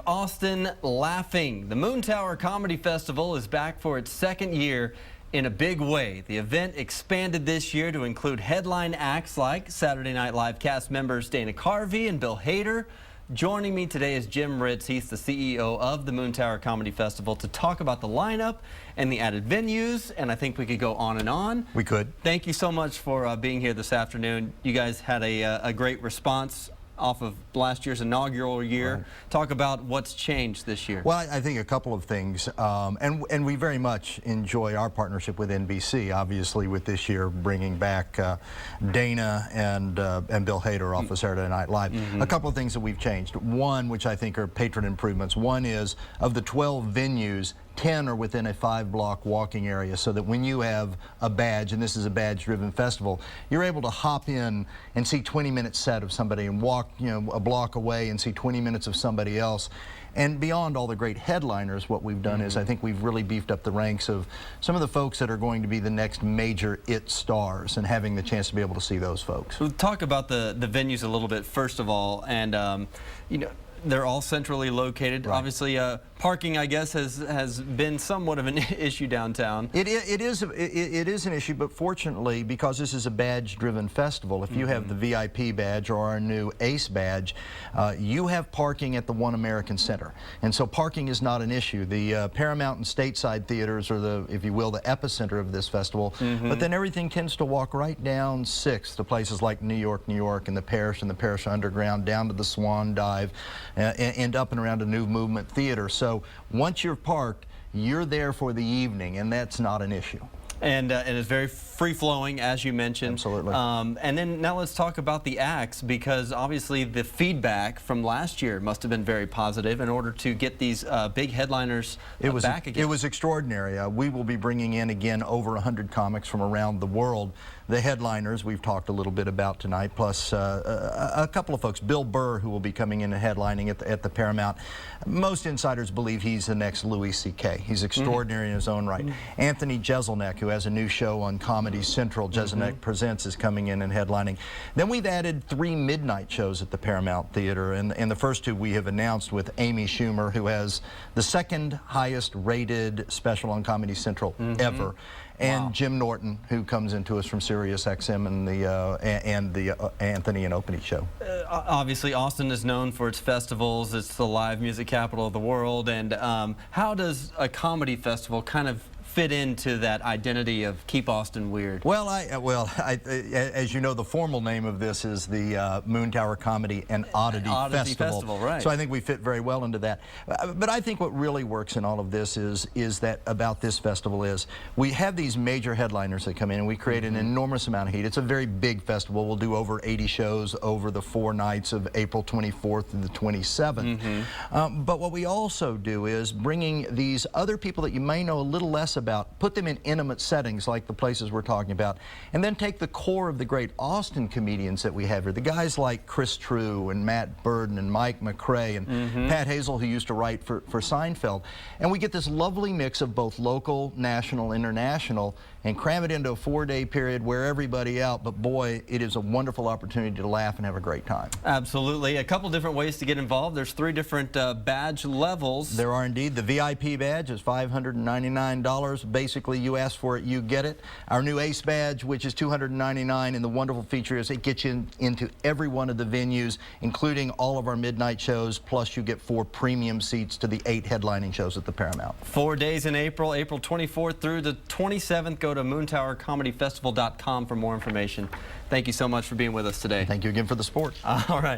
Austin laughing. The Moontower Comedy Festival is back for its second year in a big way. The event expanded this year to include headline acts like Saturday Night Live cast members Dana Carvey and Bill Hader. Joining me today is Jim Ritts. He's the CEO of the Moontower Comedy Festival to talk about the lineup and the added venues, and I think we could go on and on. We could. Thank you so much for being here this afternoon. You guys had a great response off of last year's inaugural year. Right. Talk about what's changed this year. Well, I think a couple of things, and we very much enjoy our partnership with NBC, obviously with this year bringing back Dana and Bill Hader off of Saturday Night Live. A couple of things that we've changed. One, which I think are patron improvements. One is, of the 12 venues, 10 are within a 5-block walking area, so that when you have a badge, and this is a badge-driven festival, you're able to hop in and see 20-minute set of somebody and walk, a block away and see 20 minutes of somebody else. And beyond all the great headliners, what we've done is I think we've really beefed up the ranks of some of the folks that are going to be the next major IT stars, and having the chance to be able to see those folks. We'll talk about the venues a little bit first of all, and they're all centrally located. Right. Obviously, parking, I guess, has been somewhat of an issue downtown. It is an issue, but fortunately, because this is a badge-driven festival, if you have the VIP badge or our new ACE badge, you have parking at the One American Center, and so parking is not an issue. The Paramount and Stateside theaters are the, if you will, the epicenter of this festival. But then everything tends to walk right down 6th to places like New York, and the Parish Underground, down to the Swan Dive, and up and around a New Movement Theater. So once you're parked, you're there for the evening, and that's not an issue. And it's very free-flowing, as you mentioned. Absolutely. And then now let's talk about the acts, because obviously the feedback from last year must have been very positive in order to get these big headliners back again. It was extraordinary. We will be bringing in again over 100 comics from around the world. The headliners we've talked a little bit about tonight, plus a couple of folks. Bill Burr, who will be coming in and headlining at the Paramount. Most insiders believe he's the next Louis C.K. He's extraordinary in his own right. Anthony Jeselnik, who has a new show on Comedy Central, Jeselnik Presents, is coming in and headlining. Then we've added 3 midnight shows at the Paramount Theater, and the first 2 we have announced with Amy Schumer, who has the 2nd highest rated special on Comedy Central ever. And Jim Norton, who comes into us from Sirius XM and the Anthony and Oddity show. Obviously, Austin is known for its festivals. It's the live music capital of the world. And how does a comedy festival kind of fit into that identity of Keep Austin Weird? Well, as you know, the formal name of this is the Moontower Comedy and Oddity Festival. Right. So I think we fit very well into that. But I think what really works in all of this is that about this festival is we have these major headliners that come in, and we create an enormous amount of heat. It's a very big festival. We'll do over 80 shows over the 4 nights of April 24th and the 27th. But what we also do is bringing these other people that you may know a little less about, put them in intimate settings like the places we're talking about, and then take the core of the great Austin comedians that we have here, the guys like Chris True and Matt Burden and Mike McRae and Pat Hazel, who used to write for Seinfeld, and we get this lovely mix of both local, national, international, and cram it into a 4-day period, wear everybody out, but boy, it is a wonderful opportunity to laugh and have a great time. Absolutely. A couple different ways to get involved. There's 3 different badge levels. There are indeed. The VIP badge is $599. Basically, you ask for it, you get it. Our new ACE badge, which is $299, and the wonderful feature is it gets you into every one of the venues, including all of our midnight shows, plus you get 4 premium seats to the 8 headlining shows at the Paramount. 4 days in April, April 24th through the 27th. Go to moontowercomedyfestival.com for more information. Thank you so much for being with us today. Thank you again for the support. All right.